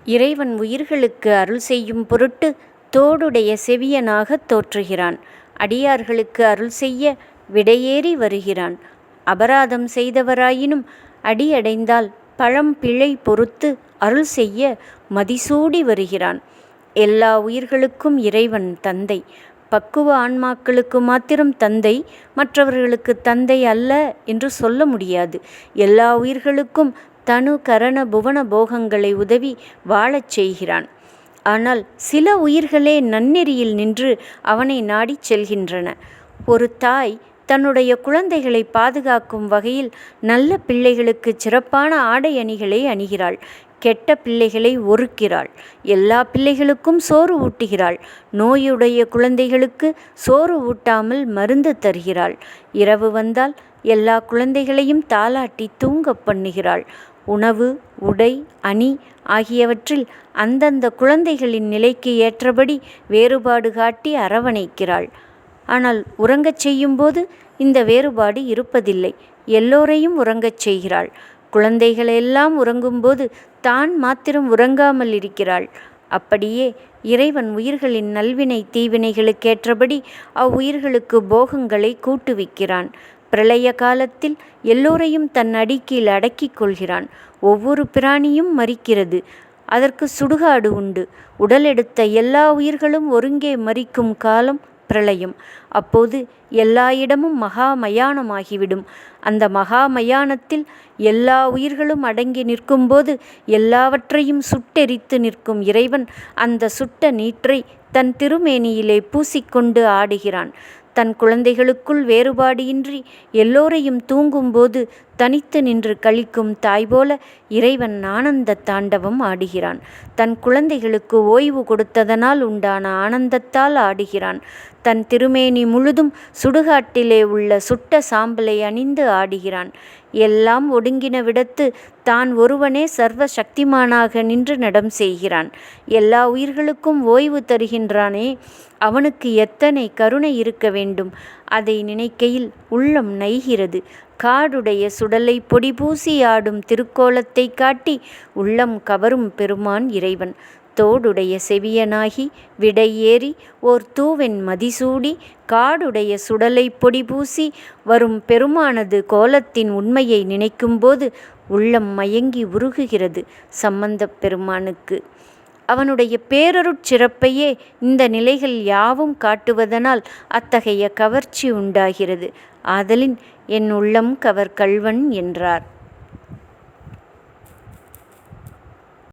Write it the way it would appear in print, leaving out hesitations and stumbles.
இறைவன் உயிர்களுக்கு அருள் செய்யும் பொருட்டு தோடுடைய செவியனாகத் தோற்றுகிறான். அடியார்களுக்கு அருள் செய்ய விடையேறி வருகிறான். அபராதம் செய்தவராயினும் அடியடைந்தால் பழம்பிழை பொறுத்து அருள் செய்ய மதிசூடி வருகிறான். எல்லா உயிர்களுக்கும் இறைவன் தந்தை. பக்குவ ஆன்மாக்களுக்கு மாத்திரம் தந்தை, மற்றவர்களுக்கு தந்தை அல்ல என்று சொல்ல முடியாது. எல்லா உயிர்களுக்கும் தனு கரண புவன போகங்களை உதவி வாழச் செய்கிறான். ஆனால் சில உயிர்களே நன்னெறியில் நின்று அவனை நாடிச் செல்கின்றன. ஒரு தாய் தன்னுடைய குழந்தைகளை பாதுகாக்கும் வகையில் நல்ல பிள்ளைகளுக்கு சிறப்பான ஆடை அணிகளை அணிகிறாள். கெட்ட பிள்ளைகளை ஒறுக்கிறாள். எல்லா பிள்ளைகளுக்கும் சோறு ஊட்டுகிறாள். நோயுடைய குழந்தைகளுக்கு சோறு ஊட்டாமல் மருந்து தருகிறாள். இரவு வந்தால் எல்லா குழந்தைகளையும் தாலாட்டி தூங்க பண்ணுகிறாள். உணவு, உடை, அணி ஆகியவற்றில் அந்தந்த குழந்தைகளின் நிலைக்கு ஏற்றபடி வேறுபாடு காட்டி அரவணைக்கிறாள். ஆனால் உறங்கச் செய்யும்போது இந்த வேறுபாடு இருப்பதில்லை. எல்லோரையும் உறங்கச் செய்கிறாள். குழந்தைகளெல்லாம் உறங்கும்போது தான் மாத்திரம் உறங்காமல் இருக்கிறாள். அப்படியே இறைவன் உயிர்களின் நல்வினை தீவினைகளுக்கேற்றபடி அவ்வுயிர்களுக்கு போகங்களை கூட்டுவிக்கிறான். பிரளய காலத்தில் எல்லோரையும் தன் அடிக்கீழ் அடக்கிக் கொள்கிறான். ஒவ்வொரு பிராணியும் மரிக்கிறது. அதற்கு சுடுகாடு உண்டு. உடலெடுத்த எல்லா உயிர்களும் ஒருங்கே மரிக்கும் காலம் பிரளயம். அப்போது எல்லா இடமும் மகா மயானமாகிவிடும். அந்த மகா மயானத்தில் எல்லா உயிர்களும் அடங்கி நிற்கும்போது எல்லாவற்றையும் சுட்டெரித்து நிற்கும் இறைவன் அந்த சுட்ட நீற்றை தன் திருமேனியிலே பூசிக்கொண்டு ஆடுகிறான். தன் குழந்தைகளுக்குள் வேறுபாடு இன்றி எல்லோரையும் தூங்கும்போது தனித்து நின்று கழிக்கும் தாய் போல இறைவன் ஆனந்த தாண்டவம் ஆடுகிறான். தன் குழந்தைகளுக்கு ஓய்வு கொடுத்ததனால் உண்டான ஆனந்தத்தால் ஆடுகிறான். தன் திருமேனி முழுதும் சுடுகாட்டிலே உள்ள சுட்ட சாம்பலை அணிந்து ஆடுகிறான். எல்லாம் ஒடுங்கின விடத்து தான் ஒருவனே சர்வ சக்திமானாக நின்று நடம் செய்கிறான். எல்லா உயிர்களுக்கும் ஓய்வு தருகின்றானே, அவனுக்கு எத்தனை கருணை இருக்க வேண்டும்! அதை நினைக்கையில் உள்ளம் நைகிறது. காடுடைய சுடலை பொடிபூசி ஆடும் திருக்கோலத்தை காட்டி உள்ளம் கவரும் பெருமான் இறைவன். தோடுடைய செவியனாகி விடையேறி ஓர் தூவென் மதிசூடி காடுடைய சுடலை பொடிபூசி வரும் பெருமானது கோலத்தின் உண்மையை நினைக்கும்போது உள்ளம் மயங்கி உருகுகிறது சம்பந்தப் பெருமானுக்கு. அவனுடைய பேரருட்சிறப்பையே இந்த நிலைகள் யாவும் காட்டுவதனால் அத்தகைய கவர்ச்சி உண்டாகிறது. ஆதலின் என் உள்ளம் கவர் கள்வன் என்றார்.